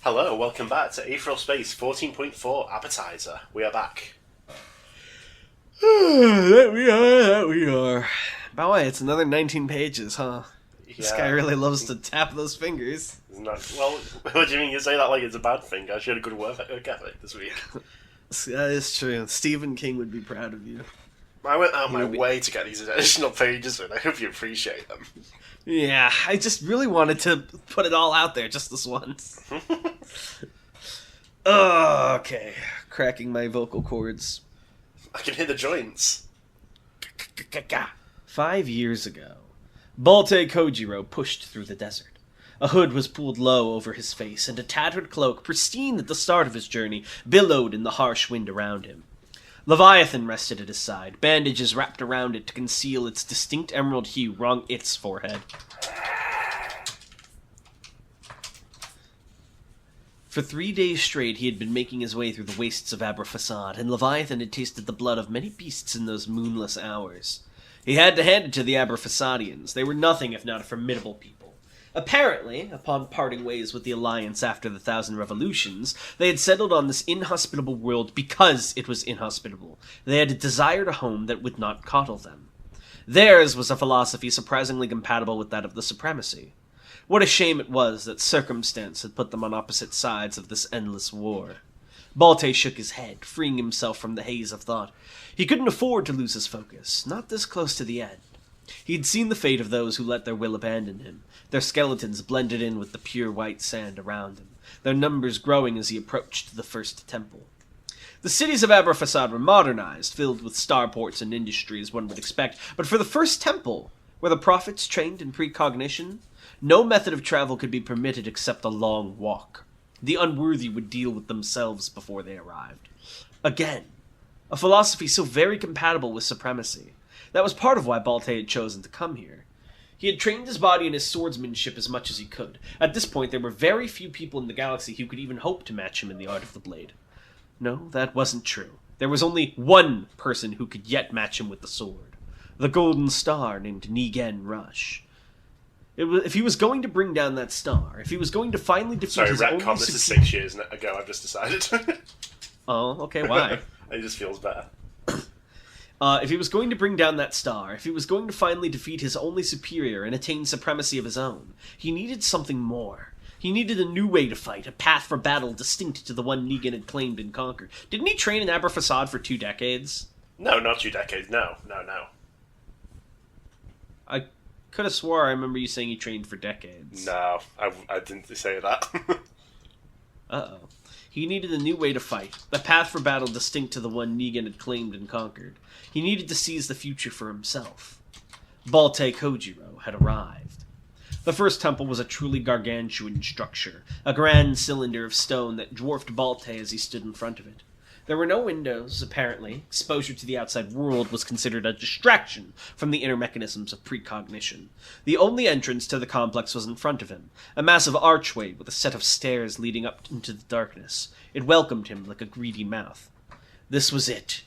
Hello, welcome back to Aetheral Space 14.4 Appetizer. We are back. That we are. By the way, it's another 19 pages, huh? This guy really loves to tap those fingers. Well, what do you mean? You say that like it's a bad thing? I had a good work ethic this week. That is true. Stephen King would be proud of you. I went out my way to get these additional pages and I hope you appreciate them. Yeah, I just really wanted to put it all out there just this once. Okay. Cracking my vocal cords. I can hear the joints. 5 years ago, Balte Kojiro pushed through the desert. A hood was pulled low over his face, and a tattered cloak, pristine at the start of his journey, billowed in the harsh wind around him. Leviathan rested at his side, bandages wrapped around it to conceal its distinct emerald hue wrung its forehead. For 3 days straight he had been making his way through the wastes of Aberfasad, and Leviathan had tasted the blood of many beasts in those moonless hours. He had to hand it to the Aberfasadians. They were nothing if not a formidable people. Apparently, upon parting ways with the Alliance after the Thousand Revolutions, they had settled on this inhospitable world because it was inhospitable. They had desired a home that would not coddle them. Theirs was a philosophy surprisingly compatible with that of the Supremacy. What a shame it was that circumstance had put them on opposite sides of this endless war. Balte shook his head, freeing himself from the haze of thought. He couldn't afford to lose his focus, not this close to the end. He had seen the fate of those who let their will abandon him, their skeletons blended in with the pure white sand around him, their numbers growing as he approached the first temple. The cities of Aberfasad were modernized, filled with starports and industry as one would expect, but for the first temple, where the prophets trained in precognition, no method of travel could be permitted except a long walk. The unworthy would deal with themselves before they arrived. Again, a philosophy so very compatible with supremacy. That was part of why Balte had chosen to come here. He had trained his body and his swordsmanship as much as he could. At this point, there were very few people in the galaxy who could even hope to match him in the art of the blade. No, that wasn't true. There was only one person who could yet match him with the sword. The Golden Star named Nigen Rush. If he was going to bring down that star, if he was going to finally defeat his only retcon, this is 6 years ago, I've just decided. Oh, okay, why? It just feels better. If he was going to bring down that star, if he was going to finally defeat his only superior and attain supremacy of his own, he needed something more. He needed a new way to fight, a path for battle distinct to the one Negan had claimed and conquered. Didn't he train in Aberfasad for 2 decades? No, not 2 decades, no. I could have swore I remember you saying he trained for decades. No, I didn't say that. Uh-oh. He needed a new way to fight, a path for battle distinct to the one Negan had claimed and conquered. He needed to seize the future for himself. Balte Kojiro had arrived. The first temple was a truly gargantuan structure, a grand cylinder of stone that dwarfed Balte as he stood in front of it. There were no windows, apparently. Exposure to the outside world was considered a distraction from the inner mechanisms of precognition. The only entrance to the complex was in front of him, a massive archway with a set of stairs leading up into the darkness. It welcomed him like a greedy mouth. This was it.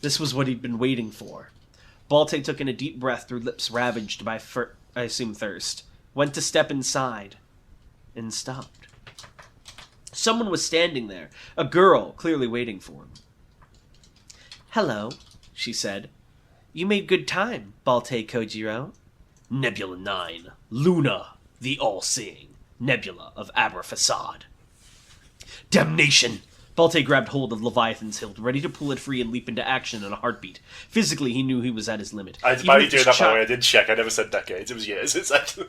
This was what he'd been waiting for. Balte took in a deep breath through lips ravaged by, thirst, went to step inside, and stopped. Someone was standing there, a girl clearly waiting for him. "Hello," she said. "You made good time, Balte Kojiro." "Nebula 9, Luna, the all-seeing, Nebula of Aberfasad." "Damnation!" Balte grabbed hold of Leviathan's hilt, ready to pull it free and leap into action in a heartbeat. Physically, he knew he was at his limit. I did do that, by the way. I did check. I never said decades. It was years. It's actually...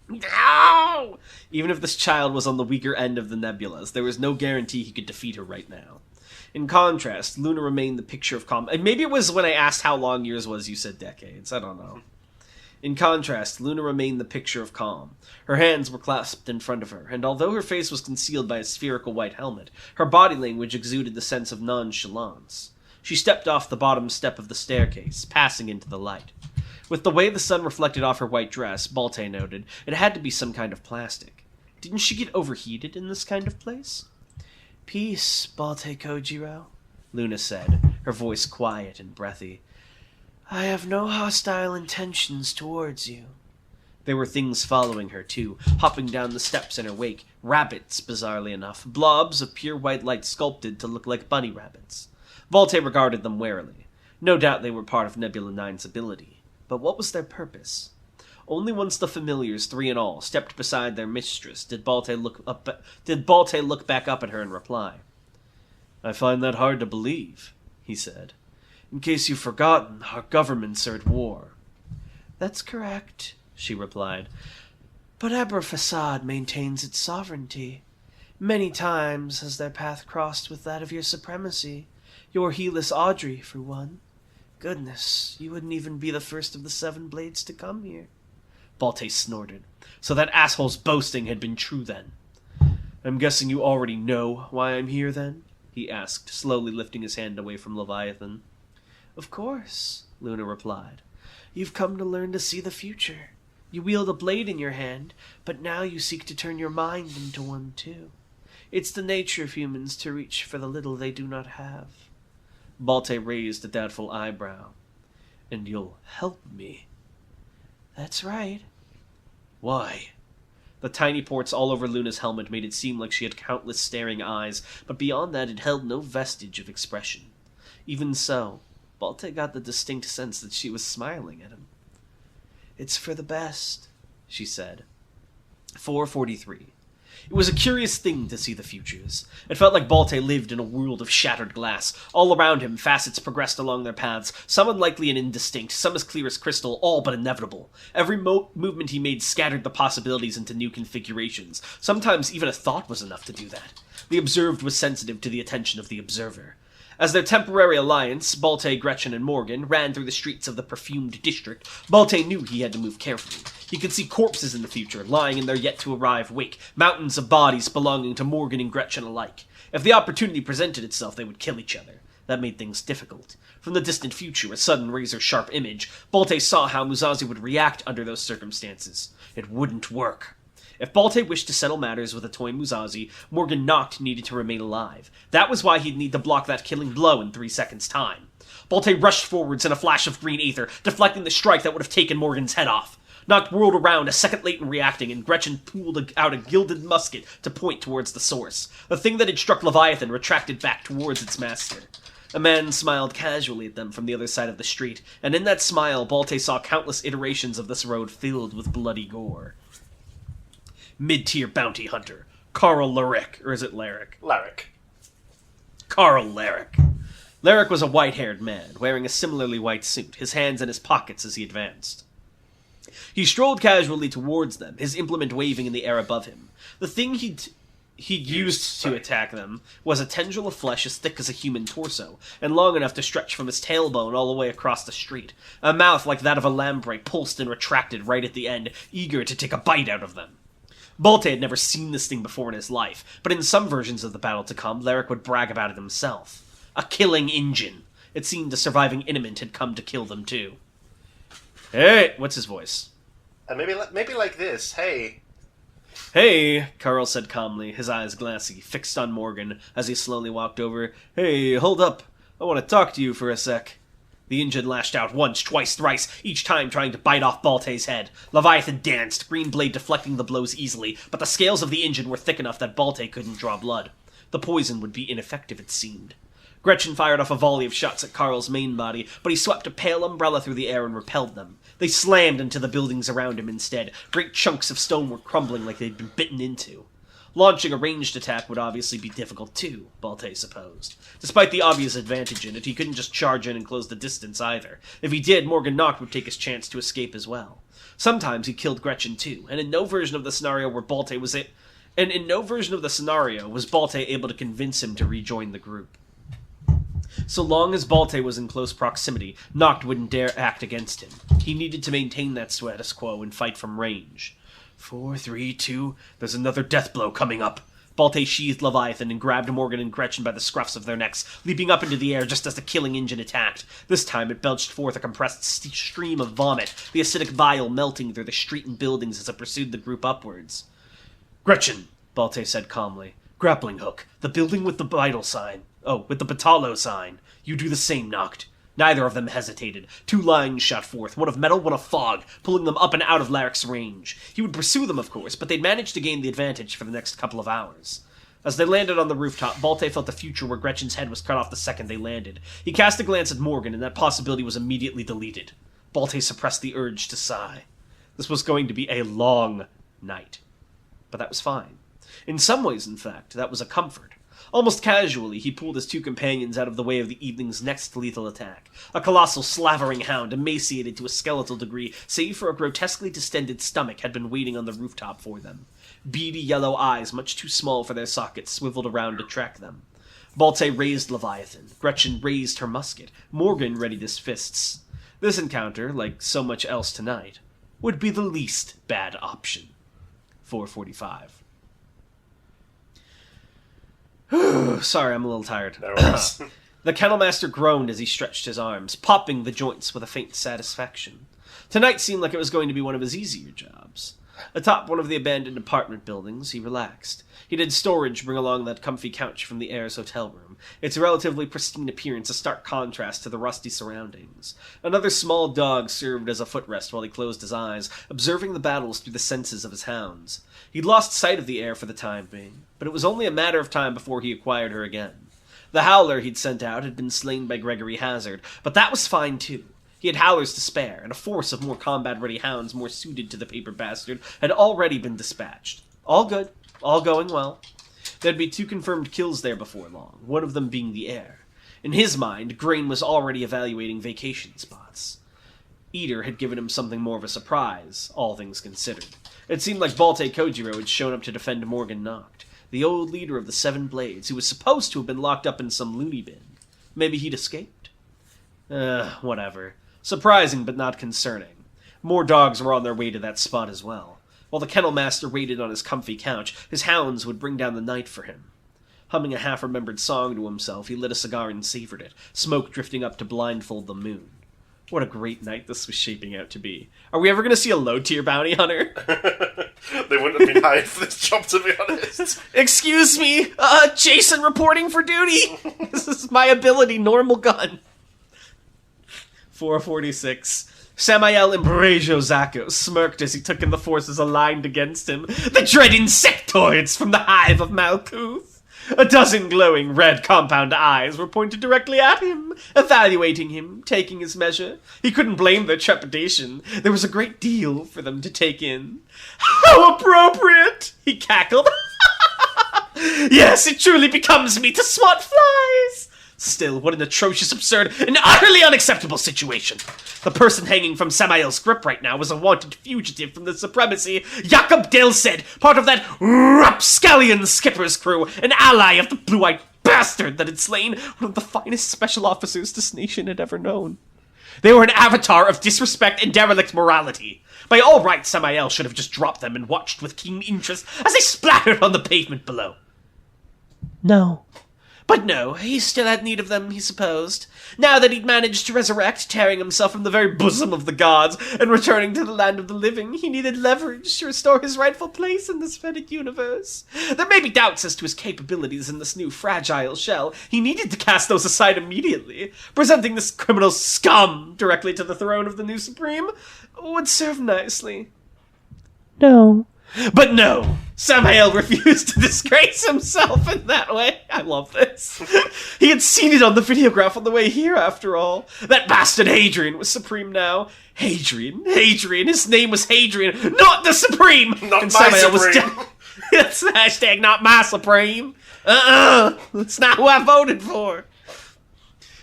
No! Even if this child was on the weaker end of the nebulas, there was no guarantee he could defeat her right now. In contrast, Luna remained the picture of calm. And maybe it was when I asked how long yours was, you said decades. I don't know. In contrast, Luna remained the picture of calm. Her hands were clasped in front of her, and although her face was concealed by a spherical white helmet, her body language exuded the sense of nonchalance. She stepped off the bottom step of the staircase, passing into the light. With the way the sun reflected off her white dress, Balte noted, it had to be some kind of plastic. Didn't she get overheated in this kind of place? "Peace, Balte Kojiro," Luna said, her voice quiet and breathy. "I have no hostile intentions towards you. There were things following her, too, hopping down the steps in her wake. Rabbits, bizarrely enough. Blobs of pure white light sculpted to look like bunny rabbits. Volte regarded them warily. No doubt they were part of Nebula 9's ability. But what was their purpose? Only once the familiars, three in all, stepped beside their mistress did Volte look back up at her and reply. "I find that hard to believe," he said. "In case you've forgotten, our governments are at war." "That's correct," she replied. "But Aberfasad maintains its sovereignty. Many times has their path crossed with that of your supremacy. Your Helis Audrey, for one. Goodness, you wouldn't even be the first of the Seven Blades to come here." Volte snorted. So that asshole's boasting had been true then. "I'm guessing you already know why I'm here then?" he asked, slowly lifting his hand away from Leviathan. "Of course," Luna replied. "You've come to learn to see the future. You wield a blade in your hand, but now you seek to turn your mind into one too. It's the nature of humans to reach for the little they do not have." Volte raised a doubtful eyebrow. "And you'll help me?" "That's right." "Why?" The tiny ports all over Luna's helmet made it seem like she had countless staring eyes, but beyond that it held no vestige of expression. Even so, Volte got the distinct sense that she was smiling at him. "It's for the best," she said. 443. It was a curious thing to see the futures. It felt like Volte lived in a world of shattered glass. All around him, facets progressed along their paths, some unlikely and indistinct, some as clear as crystal, all but inevitable. Every movement he made scattered the possibilities into new configurations. Sometimes even a thought was enough to do that. The observed was sensitive to the attention of the observer. As their temporary alliance, Volte, Gretchen, and Morgan, ran through the streets of the perfumed district, Volte knew he had to move carefully. He could see corpses in the future, lying in their yet-to-arrive wake, mountains of bodies belonging to Morgan and Gretchen alike. If the opportunity presented itself, they would kill each other. That made things difficult. From the distant future, a sudden razor-sharp image, Volte saw how Musashi would react under those circumstances. It wouldn't work. If Volte wished to settle matters with a toy Musashi, Morgan Noct needed to remain alive. That was why he'd need to block that killing blow in 3 seconds' time. Volte rushed forwards in a flash of green aether, deflecting the strike that would have taken Morgan's head off. Noct whirled around, a second late in reacting, and Gretchen pulled out a gilded musket to point towards the source. The thing that had struck Leviathan retracted back towards its master. A man smiled casually at them from the other side of the street, and in that smile, Volte saw countless iterations of this road filled with bloody gore. Mid-tier bounty hunter, Carl Larrick, or is it Larrick? Larrick. Carl Larrick. Larrick was a white-haired man, wearing a similarly white suit, his hands in his pockets as he advanced. He strolled casually towards them, his implement waving in the air above him. The thing he'd used to attack them was a tendril of flesh as thick as a human torso, and long enough to stretch from his tailbone all the way across the street. A mouth like that of a lamprey pulsed and retracted right at the end, eager to take a bite out of them. Volte had never seen this thing before in his life, but in some versions of the battle to come, Larrick would brag about it himself. A killing engine. It seemed a surviving intimate had come to kill them too. "Hey!" What's his voice? Maybe like this. Hey. "Hey!" Carl said calmly, his eyes glassy, fixed on Morgan as he slowly walked over. "Hey, hold up. I want to talk to you for a sec." The engine lashed out once, twice, thrice, each time trying to bite off Volte's head. Leviathan danced, green blade deflecting the blows easily, but the scales of the engine were thick enough that Volte couldn't draw blood. The poison would be ineffective, it seemed. Gretchen fired off a volley of shots at Carl's main body, but he swept a pale umbrella through the air and repelled them. They slammed into the buildings around him instead. Great chunks of stone were crumbling like they'd been bitten into. Launching a ranged attack would obviously be difficult too, Volte supposed. Despite the obvious advantage in it, he couldn't just charge in and close the distance either. If he did, Morgan Noct would take his chance to escape as well. Sometimes he killed Gretchen too, and in no version of the scenario was Volte able to convince him to rejoin the group. So long as Volte was in close proximity, Noct wouldn't dare act against him. He needed to maintain that status quo and fight from range. 4, 3, 2, there's another death blow coming up. Volte sheathed Leviathan and grabbed Morgan and Gretchen by the scruffs of their necks, leaping up into the air just as the killing engine attacked. This time it belched forth a compressed stream of vomit, the acidic bile melting through the street and buildings as it pursued the group upwards. "Gretchen," Volte said calmly. "Grappling hook. The building with the vital sign. Oh, with the Batalo sign. You do the same, Noct. Neither of them hesitated. 2 lines shot forth, one of metal, one of fog, pulling them up and out of Larrick's range. He would pursue them, of course, but they'd managed to gain the advantage for the next couple of hours. As they landed on the rooftop, Balté felt the future where Gretchen's head was cut off the second they landed. He cast a glance at Morgan, and that possibility was immediately deleted. Balté suppressed the urge to sigh. This was going to be a long night. But that was fine. In some ways, in fact, that was a comfort. Almost casually, he pulled his 2 companions out of the way of the evening's next lethal attack. A colossal, slavering hound, emaciated to a skeletal degree, save for a grotesquely distended stomach, had been waiting on the rooftop for them. Beady yellow eyes, much too small for their sockets, swiveled around to track them. Balté raised Leviathan. Gretchen raised her musket. Morgan readied his fists. This encounter, like so much else tonight, would be the least bad option. 4:45. Sorry, I'm a little tired. No worries. The Kennelmaster groaned as he stretched his arms, popping the joints with a faint satisfaction. Tonight seemed like it was going to be one of his easier jobs. Atop one of the abandoned apartment buildings, he relaxed. He did storage bring along that comfy couch from the Heirs' hotel room, its relatively pristine appearance a stark contrast to the rusty surroundings. Another small dog served as a footrest while he closed his eyes, observing the battles through the senses of his hounds. He'd lost sight of the heir for the time being, but it was only a matter of time before he acquired her again. The howler he'd sent out had been slain by Gregory Hazard, but that was fine too. He had howlers to spare, and a force of more combat-ready hounds more suited to the paper bastard had already been dispatched. All good, all going well. There'd be 2 confirmed kills there before long, one of them being the heir. In his mind, Grain was already evaluating vacation spots. Eater had given him something more of a surprise, all things considered. It seemed like Balté Kojiro had shown up to defend Morgan Noct, the old leader of the 7 Blades, who was supposed to have been locked up in some loony bin. Maybe he'd escaped? Whatever. Surprising, but not concerning. More dogs were on their way to that spot as well. While the Kennelmaster waited on his comfy couch, his hounds would bring down the night for him. Humming a half-remembered song to himself, he lit a cigar and savored it, smoke drifting up to blindfold the moon. What a great night this was shaping out to be. Are we ever going to see a low-tier bounty hunter? They wouldn't have been hired for this job, to be honest. Excuse me, Jason reporting for duty! This is my ability, normal gun. 4:46. Samael Imbragio Zacco smirked as he took in the forces aligned against him. The dread insectoids from the hive of Malkuth. A dozen glowing red compound eyes were pointed directly at him, evaluating him, taking his measure. He couldn't blame their trepidation. There was a great deal for them to take in. How appropriate! He cackled. Yes, it truly becomes me to swat flies! Still, what an atrocious, absurd, and utterly unacceptable situation. The person hanging from Samael's grip right now was a wanted fugitive from the supremacy, Jakob Delced, part of that rapscallion skipper's crew, an ally of the blue-eyed bastard that had slain one of the finest special officers this nation had ever known. They were an avatar of disrespect and derelict morality. By all rights, Samael should have just dropped them and watched with keen interest as they splattered on the pavement below. No. But no, he still had need of them, he supposed. Now that he'd managed to resurrect, tearing himself from the very bosom of the gods, and returning to the land of the living, he needed leverage to restore his rightful place in this fetid universe. There may be doubts as to his capabilities in this new fragile shell. He needed to cast those aside immediately. Presenting this criminal scum directly to the throne of the new Supreme would serve nicely. No. But no, Samael refused to disgrace himself in that way. I love this. He had seen it on the videograph on the way here, after all. That bastard Hadrian was Supreme now. Hadrian, his name was Hadrian, not the Supreme! Not and my Samael Supreme! That's the hashtag not my Supreme. That's not who I voted for.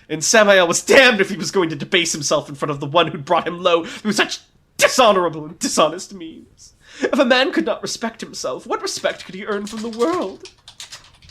And Samael was damned if he was going to debase himself in front of the one who'd brought him low through such dishonorable and dishonest means. If a man could not respect himself, what respect could he earn from the world?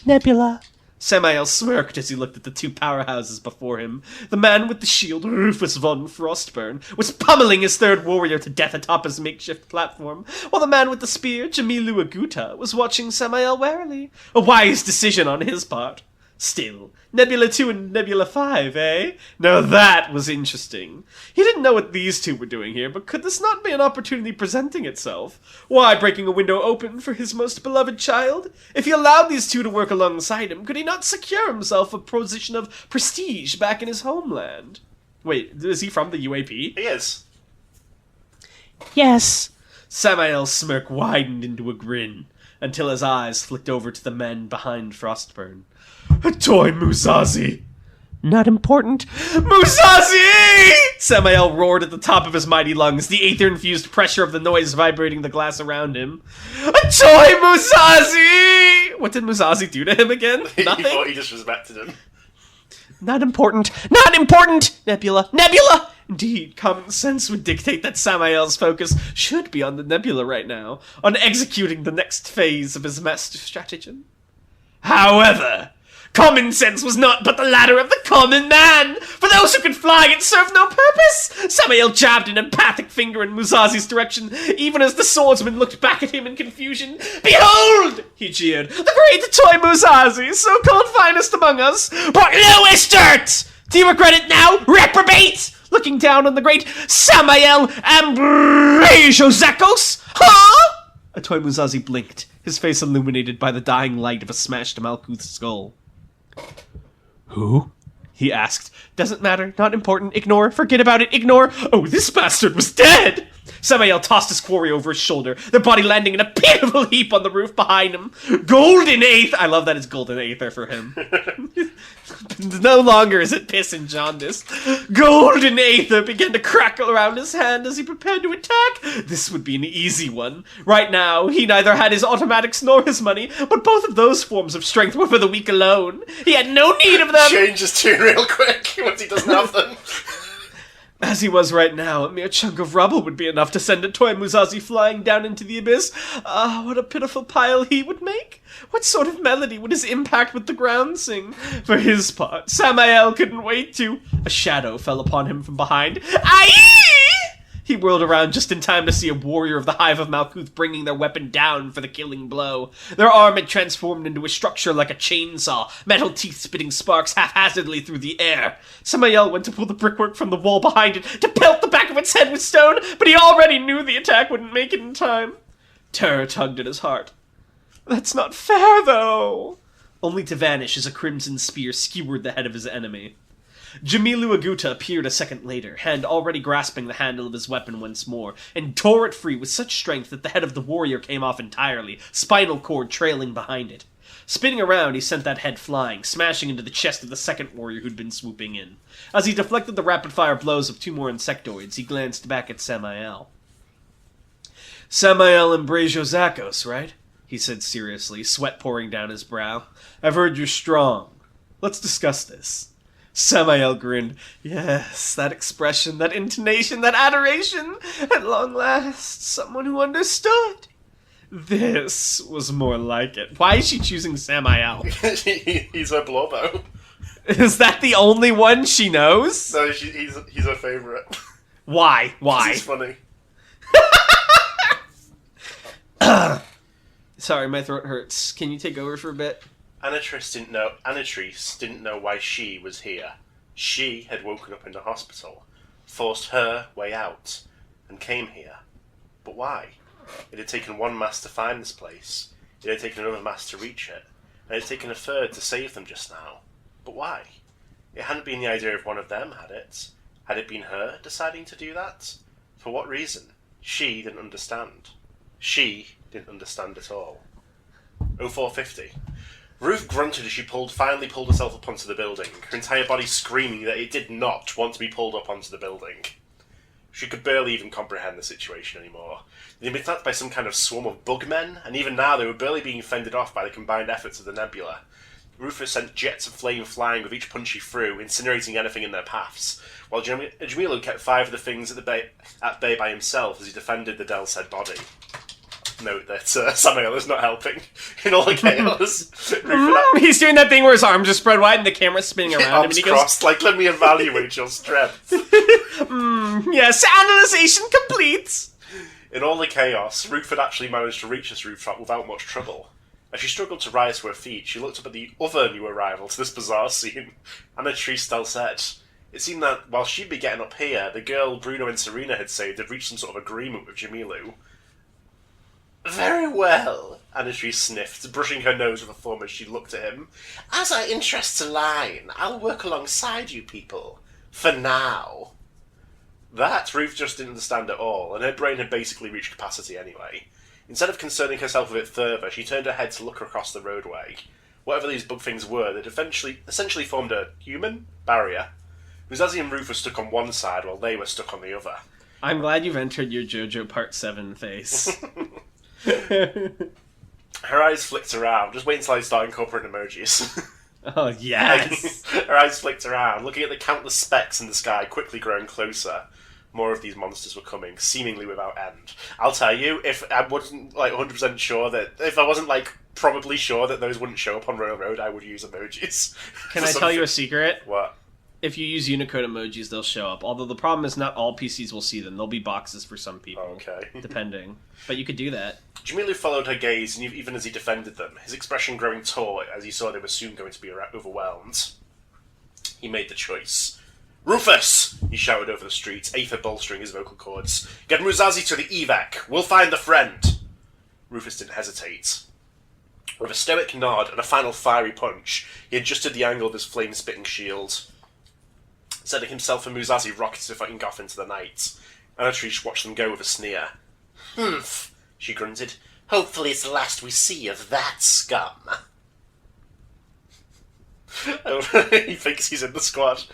Nebula. Samael smirked as he looked at the 2 powerhouses before him. The man with the shield, Rufus von Frostburn, was pummeling his 3rd warrior to death atop his makeshift platform, while the man with the spear, Jamilu Aguta, was watching Samael warily. A wise decision on his part. Still, Nebula 2 and Nebula 5, eh? Now that was interesting. He didn't know what these 2 were doing here, but could this not be an opportunity presenting itself? Why, breaking a window open for his most beloved child? If he allowed these 2 to work alongside him, could he not secure himself a position of prestige back in his homeland? Wait, is he from the UAP? He is. Yes! Samael's smirk widened into a grin, until his eyes flicked over to the men behind Frostburn. A toy Musashi! Not important. Musashi! Samael roared at the top of his mighty lungs, the aether-infused pressure of the noise vibrating the glass around him. A toy Musashi! What did Musashi do to him again? Nothing? He thought he disrespected him. Not important. Not important! Nebula! Nebula! Indeed, common sense would dictate that Samael's focus should be on the Nebula right now, on executing the next phase of his master stratagem. However, common sense was not but the ladder of the common man! For those who could fly, it served no purpose! Samael jabbed an empathic finger in Musashi's direction, even as the swordsman looked back at him in confusion. Behold! He jeered. The great toy Musashi, so-called finest among us! But lowest dirt! Do you regret it now, reprobate? Looking down on the great Samael Ambrosiozakos? Huh? A toy Musashi blinked, his face illuminated by the dying light of a smashed Malkuth skull. Who? He asked. Doesn't matter, not important, ignore, forget about it, ignore. Oh, this bastard was dead! Samael tossed his quarry over his shoulder, their body landing in a pitiful heap on the roof behind him. Golden Aether! I love that it's Golden Aether for him. No longer is it piss and jaundice. Golden Aether began to crackle around his hand as he prepared to attack. This would be an easy one. Right now, he neither had his automatics nor his money, but both of those forms of strength were for the weak alone. He had no need of them. Change his tune real quick once he doesn't have them. As he was right now, a mere chunk of rubble would be enough to send a toy Musashi flying down into the abyss. Ah, what a pitiful pile he would make! What sort of melody would his impact with the ground sing? For his part, Samael couldn't wait to... A shadow fell upon him from behind. Aye! He whirled around just in time to see a warrior of the Hive of Malkuth bringing their weapon down for the killing blow. Their arm had transformed into a structure like a chainsaw, metal teeth spitting sparks haphazardly through the air. Samael went to pull the brickwork from the wall behind it to pelt the back of its head with stone, but he already knew the attack wouldn't make it in time. Terror tugged at his heart. That's not fair, though! Only to vanish as a crimson spear skewered the head of his enemy. Jamilu Aguta appeared a second later, hand already grasping the handle of his weapon once more, and tore it free with such strength that the head of the warrior came off entirely, spinal cord trailing behind it. Spinning around, he sent that head flying, smashing into the chest of the second warrior who'd been swooping in. As he deflected the rapid-fire blows of two more insectoids, he glanced back at Samael. Samael Ambrosiozakos, right? He said seriously, sweat pouring down his brow. I've heard you're strong. Let's discuss this. Samael grinned. Yes, that expression, that intonation, that adoration. At long last, someone who understood. This was more like it. Why is she choosing Samael? He's her Blobbo. Is that the only one she knows? No, he's her favourite. Why? Why? He's funny. Sorry, my throat hurts. Can you take over for a bit? Anatrice didn't know why she was here. She had woken up in the hospital, forced her way out, and came here. But why? It had taken one mass to find this place. It had taken another mass to reach it. And it had taken a third to save them just now. But why? It hadn't been the idea of one of them, had it? Had it been her deciding to do that? For what reason? She didn't understand. She didn't understand at all. 0450. Ruth grunted as she finally pulled herself up onto the building, her entire body screaming that it did not want to be pulled up onto the building. She could barely even comprehend the situation anymore. They'd been attacked by some kind of swarm of bugmen, and even now they were barely being fended off by the combined efforts of the nebula. Rufus sent jets of flame flying with each punch she threw, incinerating anything in their paths, while Jamilu kept 5 of the things at bay by himself as he defended the Del's-head body. Note that Samael is not helping in all the chaos. He's doing that thing where his arms are spread wide and the camera's spinning around him, and he crossed, like, let me evaluate your strength. Yes, analyzation complete! In all the chaos, Ruth had actually managed to reach this rooftop without much trouble. As she struggled to rise to her feet, she looked up at the other new arrival to this bizarre scene, Anatrice Delset. It seemed that while she'd be getting up here, the girl Bruno and Serena had saved had reached some sort of agreement with Jamilu. Very well, Anatrice sniffed, brushing her nose with a thumb as she looked at him. As our interests align, I'll work alongside you people. For now. That Ruth just didn't understand at all, and her brain had basically reached capacity anyway. Instead of concerning herself with it further, she turned her head to look across the roadway. Whatever these bug things were, they'd essentially formed a human barrier. Musashi and Ruth were stuck on one side while they were stuck on the other. I'm glad you've entered your JoJo Part 7 phase. Her eyes flicked around. Just wait until I start incorporating emojis. Oh, yes! Her eyes flicked around, looking at the countless specks in the sky quickly growing closer. More of these monsters were coming, seemingly without end. I'll tell you, if I wasn't 100% sure that... If I wasn't probably sure that those wouldn't show up on Royal Road, I would use emojis. Can I tell you a secret? What? If you use Unicode emojis, they'll show up. Although the problem is not all PCs will see them. There'll be boxes for some people. Okay. Depending. But you could do that. Jamilu followed her gaze, and even as he defended them, his expression growing taut as he saw they were soon going to be overwhelmed. He made the choice. "Rufus!" he shouted over the street, Aether bolstering his vocal cords. "Get Musashi to the evac! We'll find the friend!" Rufus didn't hesitate. With a stoic nod and a final fiery punch, he adjusted the angle of his flame-spitting shield. Sending himself and Musashi rocketing off into the night. Anatrice watched them go with a sneer. "Humph," she grunted. "Hopefully it's the last we see of that scum." He thinks he's in the squad.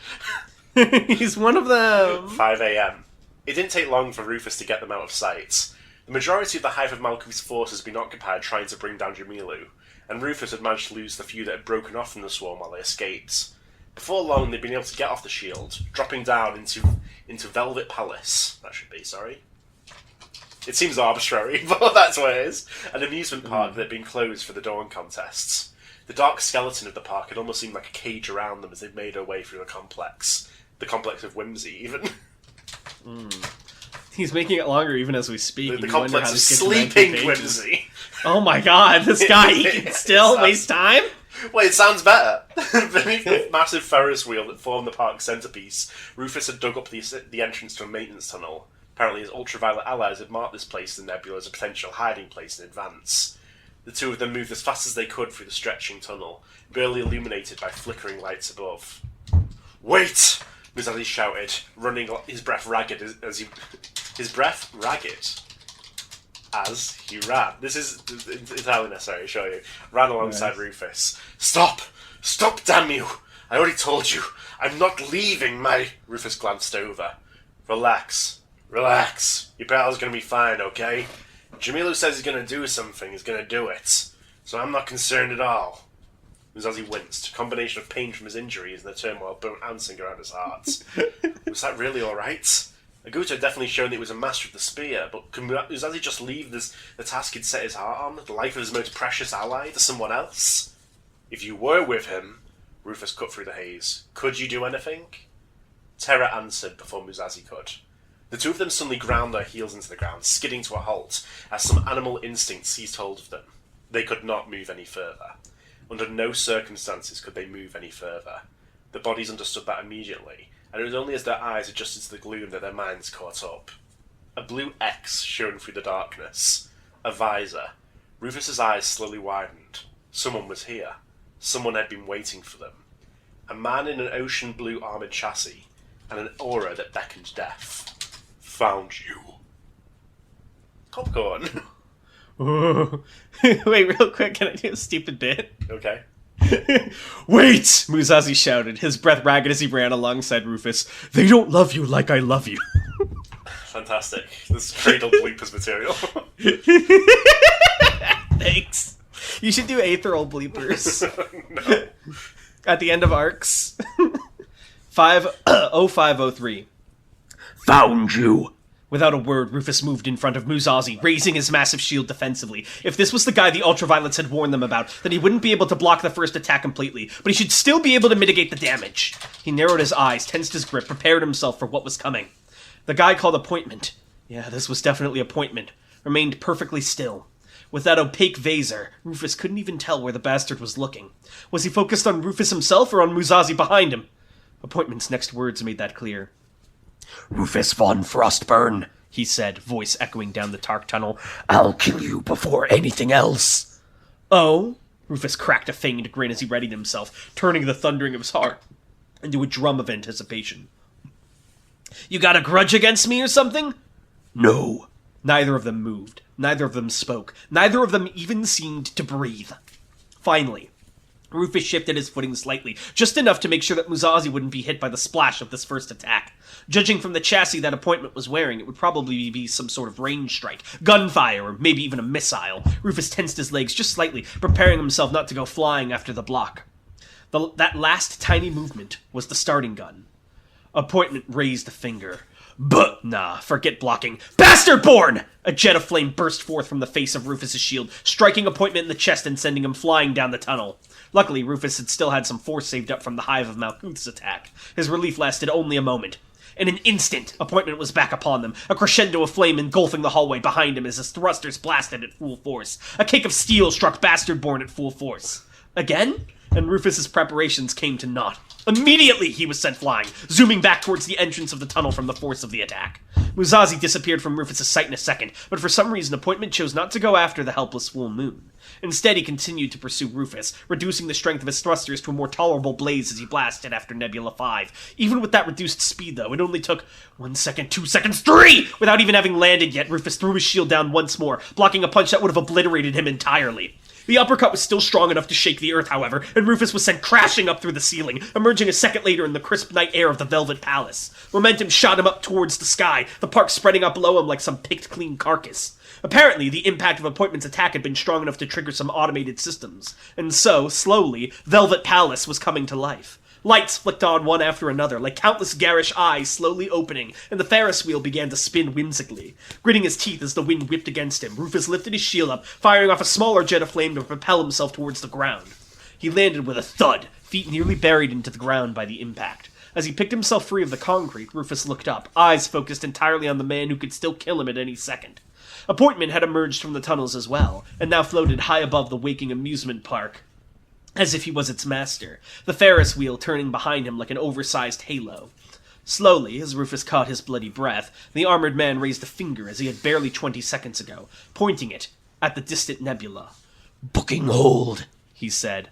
He's one of them. 5 a.m. It didn't take long for Rufus to get them out of sight. The majority of the Hive of Malkuth's forces had been occupied trying to bring down Jamilu, and Rufus had managed to lose the few that had broken off from the swarm while they escaped. Before long, they'd been able to get off the shield, dropping down into Velvet Palace. That should be, sorry. It seems arbitrary, but that's what it is. An amusement park that had been closed for the Dawn contests. The dark skeleton of the park had almost seemed like a cage around them as they made their way through the complex. The complex of whimsy, even. He's making it longer even as we speak. The complex of sleeping whimsy. Oh my god, this guy, he can still waste time? Wait, it sounds better. Beneath the massive Ferris wheel that formed the park's centrepiece, Rufus had dug up the entrance to a maintenance tunnel. Apparently his ultraviolet allies had marked this place in the nebula as a potential hiding place in advance. The two of them moved as fast as they could through the stretching tunnel, barely illuminated by flickering lights above. "Wait!" Musashi shouted, running his breath ragged as he ran. This is Italian, sorry, I'll show you. Ran alongside Rufus. Stop! Stop, damn you! I already told you. I'm not leaving my... Rufus glanced over. Relax. Relax. Your battle's gonna be fine, okay? Jamilu says he's gonna do something. He's gonna do it. So I'm not concerned at all. Musashi winced. A combination of pain from his injuries and the turmoil bouncing around his heart. Was that really alright? Aguto had definitely shown that he was a master of the spear, but could Musashi just leave the task he'd set his heart on, the life of his most precious ally, to someone else? If you were with him, Rufus cut through the haze, could you do anything? Terra answered before Musashi could. The two of them suddenly ground their heels into the ground, skidding to a halt, as some animal instinct seized hold of them. They could not move any further. Under no circumstances could they move any further. The bodies understood that immediately, and it was only as their eyes adjusted to the gloom that their minds caught up. A blue X shone through the darkness. A visor. Rufus's eyes slowly widened. Someone was here. Someone had been waiting for them. A man in an ocean blue armoured chassis, and an aura that beckoned death. Found you. Popcorn. Wait, real quick, can I do a stupid bit? Okay. Wait! Musashi shouted, his breath ragged as he ran alongside Rufus. They don't love you like I love you. Fantastic. This is cradle bloopers material. Thanks. You should do Aetheral bleepers. No. At the end of arcs. 0503. Found you! Without a word, Rufus moved in front of Musashi, raising his massive shield defensively. If this was the guy the Ultraviolets had warned them about, then he wouldn't be able to block the first attack completely, but he should still be able to mitigate the damage. He narrowed his eyes, tensed his grip, prepared himself for what was coming. The guy called Appointment, yeah, this was definitely Appointment, remained perfectly still. With that opaque visor, Rufus couldn't even tell where the bastard was looking. Was he focused on Rufus himself or on Musashi behind him? Appointment's next words made that clear. "Rufus von Frostburn," he said, voice echoing down the dark tunnel. "I'll kill you before anything else." Oh? Rufus cracked a feigned grin as he readied himself, turning the thundering of his heart into a drum of anticipation. You got a grudge against me or something? No. Neither of them moved. Neither of them spoke. Neither of them even seemed to breathe. Finally, Rufus shifted his footing slightly, just enough to make sure that Muzazi wouldn't be hit by the splash of this first attack. Judging from the chassis that Appointment was wearing, it would probably be some sort of range strike, gunfire, or maybe even a missile. Rufus tensed his legs just slightly, preparing himself not to go flying after the block. That last tiny movement was the starting gun. Appointment raised a finger. But nah, forget blocking. Bastard-born! A jet of flame burst forth from the face of Rufus's shield, striking Appointment in the chest and sending him flying down the tunnel. Luckily, Rufus had still had some force saved up from the Hive of Malkuth's attack. His relief lasted only a moment. In an instant, Appointment was back upon them, a crescendo of flame engulfing the hallway behind him as his thrusters blasted at full force. A cake of steel struck Bastard-born at full force. Again? And Rufus's preparations came to naught. Immediately, he was sent flying, zooming back towards the entrance of the tunnel from the force of the attack. Muzazi disappeared from Rufus's sight in a second, but for some reason Appointment chose not to go after the helpless full moon. Instead, he continued to pursue Rufus, reducing the strength of his thrusters to a more tolerable blaze as he blasted after Nebula 5. Even with that reduced speed, though, it only took 1 second, 2 seconds, 3! Without even having landed yet, Rufus threw his shield down once more, blocking a punch that would have obliterated him entirely. The uppercut was still strong enough to shake the earth, however, and Rufus was sent crashing up through the ceiling, emerging a second later in the crisp night air of the Velvet Palace. Momentum shot him up towards the sky, the park spreading out below him like some picked-clean carcass. Apparently, the impact of Appointment's attack had been strong enough to trigger some automated systems, and so, slowly, Velvet Palace was coming to life. Lights flicked on one after another, like countless garish eyes slowly opening, and the Ferris wheel began to spin whimsically. Gritting his teeth as the wind whipped against him, Rufus lifted his shield up, firing off a smaller jet of flame to propel himself towards the ground. He landed with a thud, feet nearly buried into the ground by the impact. As he picked himself free of the concrete, Rufus looked up, eyes focused entirely on the man who could still kill him at any second. Appointment had emerged from the tunnels as well, and now floated high above the waking amusement park, as if he was its master, the Ferris wheel turning behind him like an oversized halo. Slowly, as Rufus caught his bloody breath, the armored man raised a finger as he had barely 20 seconds ago, pointing it at the distant nebula. "Booking hold," he said.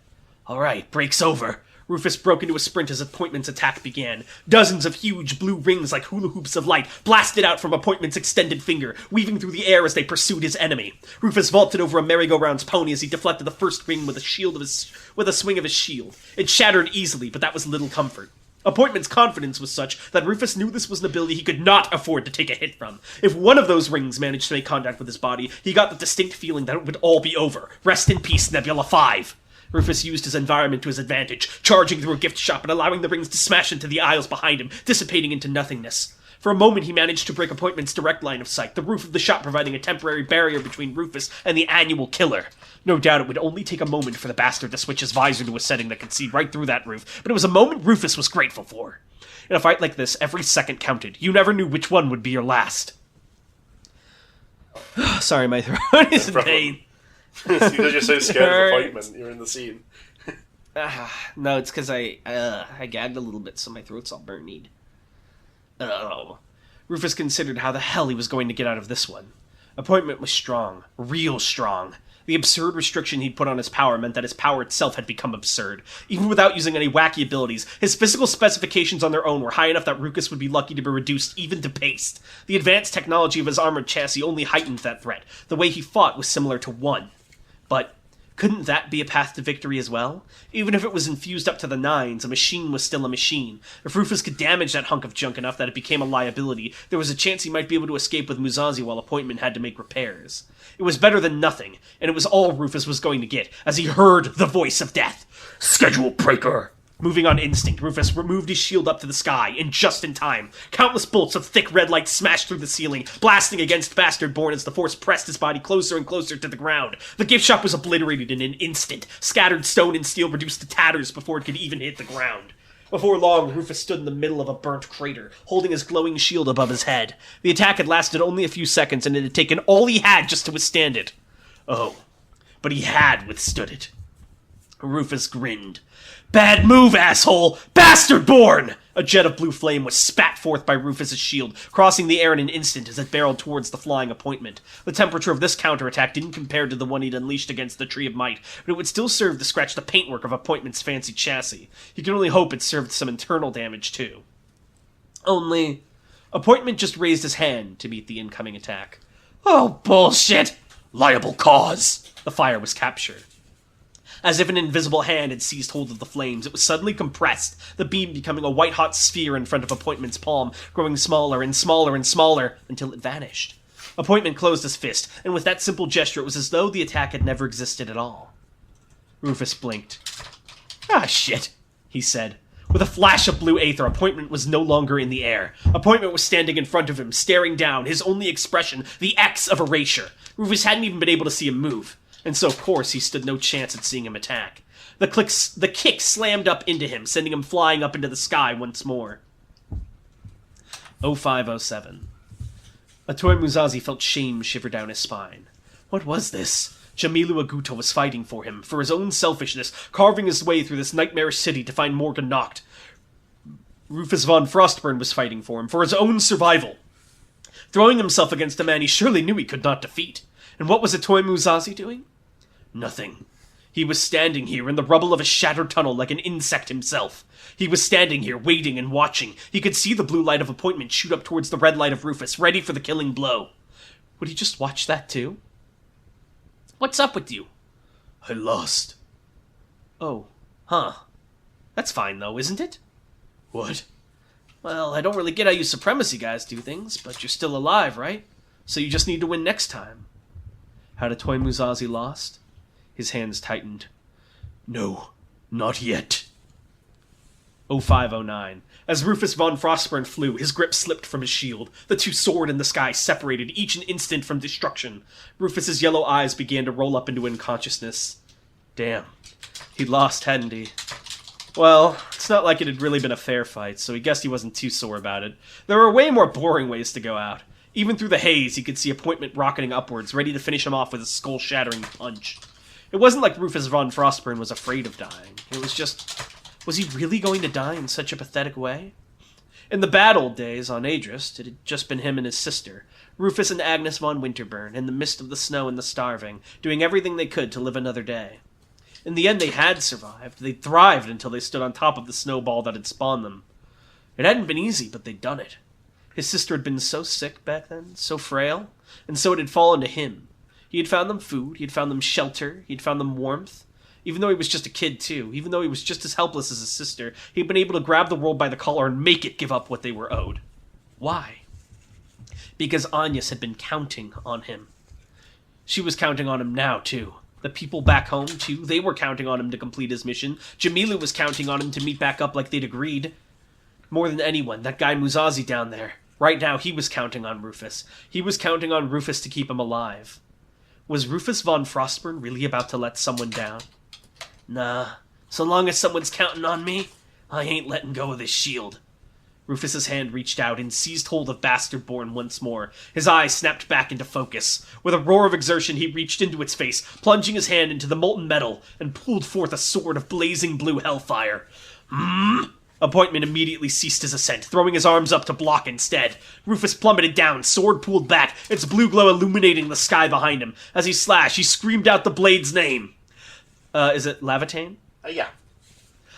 "All right, break's over." Rufus broke into a sprint as Appointment's attack began. Dozens of huge blue rings like hula hoops of light blasted out from Appointment's extended finger, weaving through the air as they pursued his enemy. Rufus vaulted over a merry-go-round's pony as he deflected the first ring with a swing of his shield. It shattered easily, but that was little comfort. Appointment's confidence was such that Rufus knew this was an ability he could not afford to take a hit from. If one of those rings managed to make contact with his body, he got the distinct feeling that it would all be over. Rest in peace, Nebula 5. Rufus used his environment to his advantage, charging through a gift shop and allowing the rings to smash into the aisles behind him, dissipating into nothingness. For a moment he managed to break Appointment's direct line of sight, the roof of the shop providing a temporary barrier between Rufus and the annual killer. No doubt it would only take a moment for the bastard to switch his visor to a setting that could see right through that roof, but it was a moment Rufus was grateful for. In a fight like this, every second counted. You never knew which one would be your last. Sorry, my throat is in pain. Because you're so scared of Appointment, you're in the scene. No, it's because I gagged a little bit, so my throat's all burnied. Oh. Rufus considered how the hell he was going to get out of this one. Appointment was strong. Real strong. The absurd restriction he'd put on his power meant that his power itself had become absurd. Even without using any wacky abilities, his physical specifications on their own were high enough that Rufus would be lucky to be reduced even to paste. The advanced technology of his armored chassis only heightened that threat. The way he fought was similar to one. But couldn't that be a path to victory as well? Even if it was infused up to the nines, a machine was still a machine. If Rufus could damage that hunk of junk enough that it became a liability, there was a chance he might be able to escape with Muzazi while Appointment had to make repairs. It was better than nothing, and it was all Rufus was going to get, as he heard the voice of death. "Schedule breaker!" Moving on instinct, Rufus removed his shield up to the sky, and just in time. Countless bolts of thick red light smashed through the ceiling, blasting against Bastard-born as the force pressed his body closer and closer to the ground. The gift shop was obliterated in an instant, scattered stone and steel reduced to tatters before it could even hit the ground. Before long, Rufus stood in the middle of a burnt crater, holding his glowing shield above his head. The attack had lasted only a few seconds, and it had taken all he had just to withstand it. Oh, but he had withstood it. Rufus grinned. "Bad move, asshole! Bastard-born!" A jet of blue flame was spat forth by Rufus's shield, crossing the air in an instant as it barreled towards the flying Appointment. The temperature of this counterattack didn't compare to the one he'd unleashed against the Tree of Might, but it would still serve to scratch the paintwork of Appointment's fancy chassis. He could only hope it served some internal damage, too. Only, Appointment just raised his hand to meet the incoming attack. Oh, bullshit! Liable cause! The fire was captured. As if an invisible hand had seized hold of the flames, it was suddenly compressed, the beam becoming a white-hot sphere in front of Appointment's palm, growing smaller and smaller and smaller, until it vanished. Appointment closed his fist, and with that simple gesture it was as though the attack had never existed at all. Rufus blinked. Ah, shit, he said. With a flash of blue aether, Appointment was no longer in the air. Appointment was standing in front of him, staring down, his only expression, the X of erasure. Rufus hadn't even been able to see him move. And so, of course, he stood no chance at seeing him attack. The kick slammed up into him, sending him flying up into the sky once more. 0507. Atoy Muzazi felt shame shiver down his spine. What was this? Jamilu Aguto was fighting for him, for his own selfishness, carving his way through this nightmarish city to find Morgan knocked. Rufus von Frostburn was fighting for him, for his own survival, throwing himself against a man he surely knew he could not defeat. And what was Atoy Muzazi doing? Nothing. He was standing here in the rubble of a shattered tunnel like an insect himself. He was standing here, waiting and watching. He could see the blue light of Appointment shoot up towards the red light of Rufus, ready for the killing blow. Would he just watch that too? What's up with you? I lost. Oh, huh. That's fine though, isn't it? What? Well, I don't really get how you supremacy guys do things, but you're still alive, right? So you just need to win next time. Had Atoy Muzazi lost? His hands tightened. No, not yet. 0509. As Rufus von Frostburn flew, his grip slipped from his shield. The two soared in the sky, separated, each an instant from destruction. Rufus's yellow eyes began to roll up into unconsciousness. Damn. He'd lost, hadn't he? Well, it's not like it had really been a fair fight, so he guessed he wasn't too sore about it. There were way more boring ways to go out. Even through the haze, he could see Appointment rocketing upwards, ready to finish him off with a skull-shattering punch. It wasn't like Rufus von Frostburn was afraid of dying. It was just... Was he really going to die in such a pathetic way? In the bad old days on Adrist, it had just been him and his sister, Rufus and Agnes von Winterburn, in the midst of the snow and the starving, doing everything they could to live another day. In the end, they had survived. They'd thrived until they stood on top of the snowball that had spawned them. It hadn't been easy, but they'd done it. His sister had been so sick back then, so frail, and so it had fallen to him. He had found them food, he had found them shelter, he had found them warmth. Even though he was just a kid, too, even though he was just as helpless as his sister, he'd been able to grab the world by the collar and make it give up what they were owed. Why? Because Agnes had been counting on him. She was counting on him now, too. The people back home, too, they were counting on him to complete his mission. Jamilu was counting on him to meet back up like they'd agreed. More than anyone, that guy Muzazi down there. Right now, he was counting on Rufus. He was counting on Rufus to keep him alive. Was Rufus von Frostburn really about to let someone down? Nah, so long as someone's counting on me, I ain't letting go of this shield. Rufus's hand reached out and seized hold of Bastard-Born once more. His eyes snapped back into focus. With a roar of exertion, he reached into its face, plunging his hand into the molten metal, and pulled forth a sword of blazing blue hellfire. Appointment immediately ceased his ascent, throwing his arms up to block instead. Rufus plummeted down, sword pulled back, its blue glow illuminating the sky behind him. As he slashed, he screamed out the blade's name. Is it Lavatane? Yeah.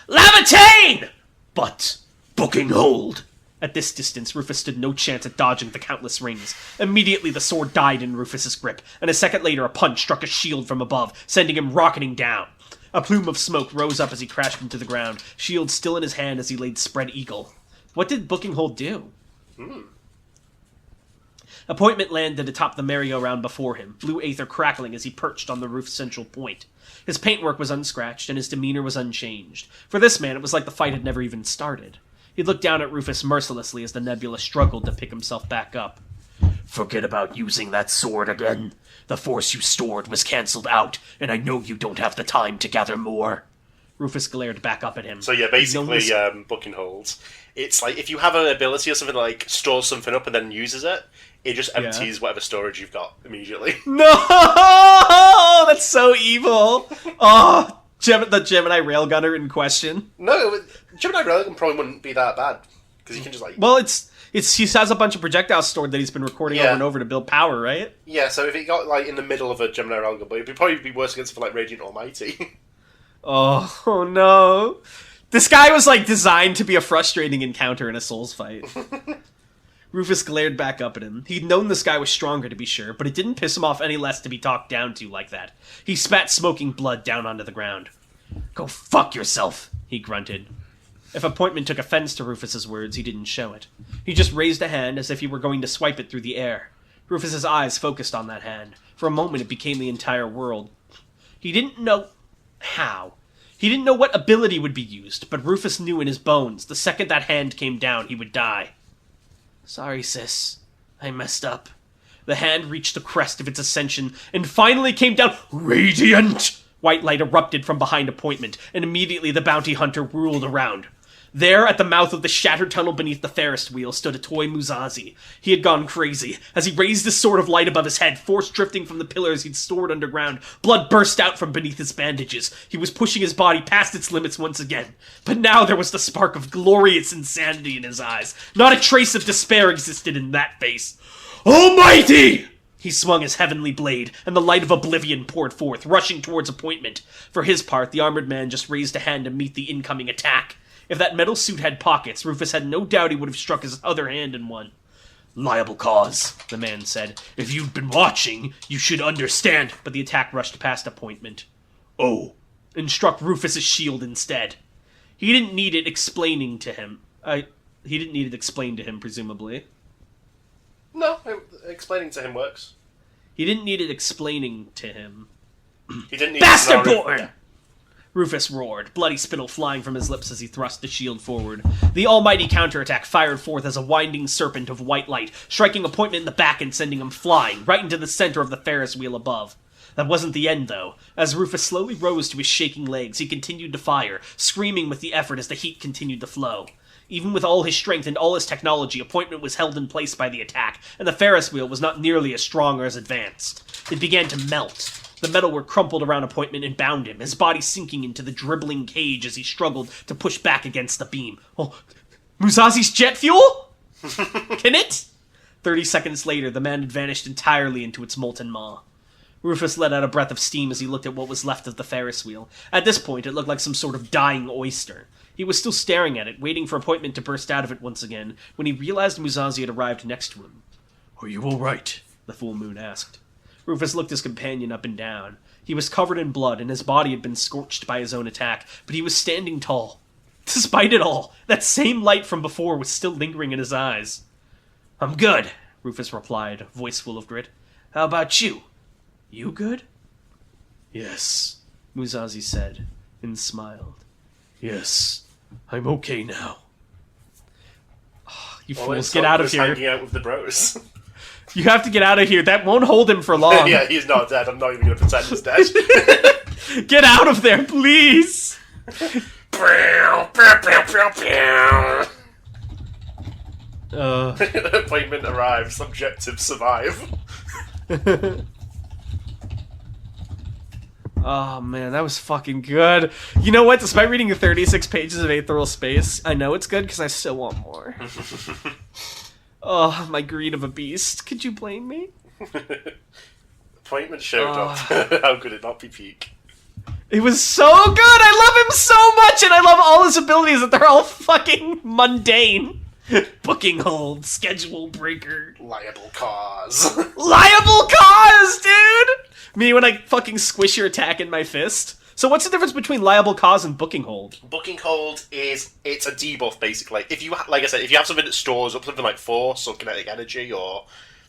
Lavatane! But, booking hold. At this distance, Rufus stood no chance at dodging the countless rings. Immediately, the sword died in Rufus's grip, and a second later, a punch struck a shield from above, sending him rocketing down. A plume of smoke rose up as he crashed into the ground, shield still in his hand as he laid spread eagle. What did booking hold do? Appointment landed atop the merry-go-round before him, blue aether crackling as he perched on the roof's central point. His paintwork was unscratched, and his demeanor was unchanged. For this man, it was like the fight had never even started. He looked down at Rufus mercilessly as the nebula struggled to pick himself back up. Forget about using that sword again. The force you stored was cancelled out, and I know you don't have the time to gather more. Rufus glared back up at him. So yeah, basically, booking holds. It's like, if you have an ability or something like stores something up and then uses it, it just empties whatever storage you've got immediately. No! That's so evil! Oh, the Gemini Railgunner in question. No, Gemini Railgun probably wouldn't be that bad. Because you can just like... Well, he has a bunch of projectiles stored that he's been recording over and over to build power, right? Yeah, so if it got like in the middle of a Gemini Railgun, but it'd probably be worse against for like Radiant Almighty. Oh no. This guy was like designed to be a frustrating encounter in a Souls fight. Rufus glared back up at him. He'd known this guy was stronger, to be sure, but it didn't piss him off any less to be talked down to like that. He spat smoking blood down onto the ground. "Go fuck yourself," he grunted. If Appointment took offense to Rufus's words, he didn't show it. He just raised a hand as if he were going to swipe it through the air. Rufus's eyes focused on that hand. For a moment, it became the entire world. He didn't know how. He didn't know what ability would be used, but Rufus knew in his bones the second that hand came down, he would die. "Sorry, sis. I messed up." The hand reached the crest of its ascension and finally came down radiant. White light erupted from behind Appointment, and immediately the bounty hunter whirled around. There, at the mouth of the shattered tunnel beneath the Ferris wheel, stood a toy Muzazi. He had gone crazy. As he raised his sword of light above his head, force drifting from the pillars he'd stored underground, blood burst out from beneath his bandages. He was pushing his body past its limits once again. But now there was the spark of glorious insanity in his eyes. Not a trace of despair existed in that face. "Almighty!" He swung his heavenly blade, and the light of oblivion poured forth, rushing towards Appointment. For his part, the armored man just raised a hand to meet the incoming attack. If that metal suit had pockets, Rufus had no doubt he would have struck his other hand in one. "Liable cause," the man said. "If you'd been watching, you should understand." But the attack rushed past Appointment. "Oh," and struck Rufus's shield instead. He didn't need it explaining to him. He didn't need it explained to him, presumably. No, explaining to him works. He didn't need it explaining to him. He didn't need Bastard to know. born! Rufus roared, bloody spittle flying from his lips as he thrust the shield forward. The almighty counterattack fired forth as a winding serpent of white light, striking Appointment in the back and sending him flying, right into the center of the Ferris wheel above. That wasn't the end, though. As Rufus slowly rose to his shaking legs, he continued to fire, screaming with the effort as the heat continued to flow. Even with all his strength and all his technology, Appointment was held in place by the attack, and the Ferris wheel was not nearly as strong or as advanced. It began to melt. The metalwork crumpled around Appointment and bound him, his body sinking into the dribbling cage as he struggled to push back against the beam. "Oh, Muzazi's jet fuel? Can it?" 30 seconds later, the man had vanished entirely into its molten maw. Rufus let out a breath of steam as he looked at what was left of the Ferris wheel. At this point, it looked like some sort of dying oyster. He was still staring at it, waiting for Appointment to burst out of it once again, when he realized Muzazi had arrived next to him. "Are you all right?" the full moon asked. Rufus looked his companion up and down. He was covered in blood, and his body had been scorched by his own attack, but he was standing tall. Despite it all, that same light from before was still lingering in his eyes. "I'm good," Rufus replied, voice full of grit. "How about you? You good?" "Yes," Muzazi said, and smiled. "Yes, I'm okay now." Oh, you fools, get out of here. Hanging out with the bros. You have to get out of here. That won't hold him for long. Yeah, he's not dead. I'm not even going to pretend he's dead. Get out of there, please! Appointment arrives. Objective survive. Oh man, that was fucking good. You know what? Despite reading the 36 pages of Aetheral Space, I know it's good because I still want more. Oh, my greed of a beast. Could you blame me? Appointment showed up. How could it not be peak? It was so good! I love him so much, and I love all his abilities, that they're all fucking mundane. Booking hold, schedule breaker. Liable cause. Liable cause, dude! Me when I fucking squish your attack in my fist. So what's the difference between liable cause and booking hold? Booking hold it's a debuff basically. If you like I said, if you have something that stores up something like force or kinetic energy or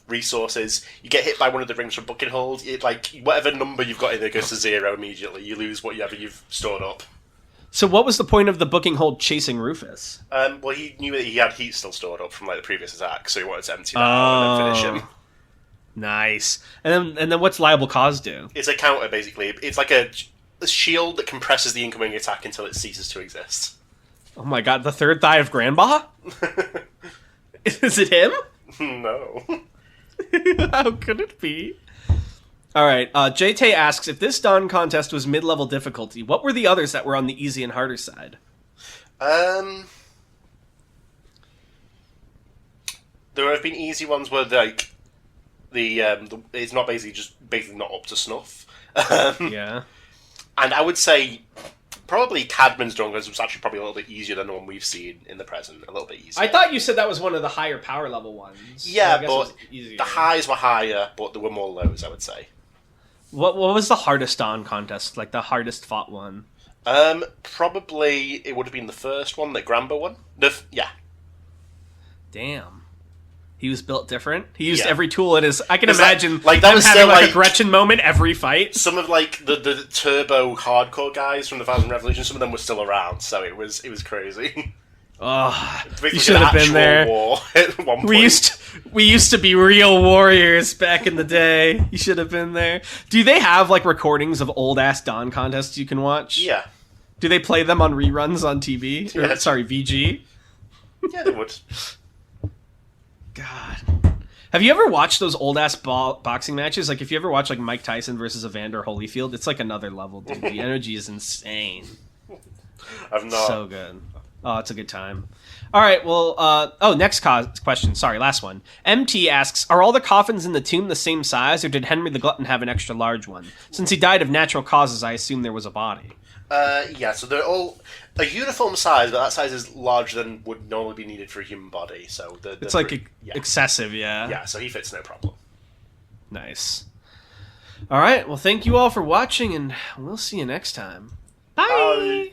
resources, you get hit by one of the rings from booking hold. It like whatever number you've got in there goes to 0 immediately. You lose whatever you've stored up. So what was the point of the booking hold chasing Rufus? Well, he knew that he had heat still stored up from like the previous attack, so he wanted to empty that out and then finish him. Nice. And then what's liable cause do? It's a counter basically. It's like a shield that compresses the incoming attack until it ceases to exist. Oh my god, the third thigh of Granba? Is it him? No. How could it be? Alright, JT asks, if this Dawn contest was mid-level difficulty, what were the others that were on the easy and harder side? There have been easy ones where like the it's not basically not up to snuff. Yeah. And I would say Probably Cadman's Jungles was actually probably a little bit easier than the one we've seen in the present. A little bit easier. I thought you said that was one of the higher power level ones. Yeah, so I guess it but was easier. the highs were higher, but there were more lows, I would say. What was the hardest Dawn contest? Like the hardest fought one? Probably it would have been the first one, the Grambo one. Yeah. Damn. He was built different. He used Yeah. every tool in his. I can Is that- imagine like, that them was having still, like a like- Gretchen moment every fight. Some of like the turbo hardcore guys from the Thousand Revolution, some of them were still around, so it was crazy. Oh, Basically you should have been actual there. War at one point. We used to be real warriors back in the day. You should have been there. Do they have like recordings of old ass Dawn contests you can watch? Yeah. Do they play them on reruns on TV? Or, Yeah. sorry, VG. Yeah, they would. God. Have you ever watched those old ass boxing matches? Like if you ever watch like Mike Tyson versus Evander Holyfield, it's like another level, dude. The energy is insane. I've not. So good. Oh, it's a good time. All right, well, next question. Sorry, last one. MT asks, are all the coffins in the tomb the same size, or did Henry the Glutton have an extra large one? Since he died of natural causes, I assume there was a body. Yeah, so they're all a uniform size, but that size is larger than would normally be needed for a human body. So It's like excessive, yeah. Yeah, so he fits no problem. Nice. All right, well, thank you all for watching, and we'll see you next time. Bye. Bye.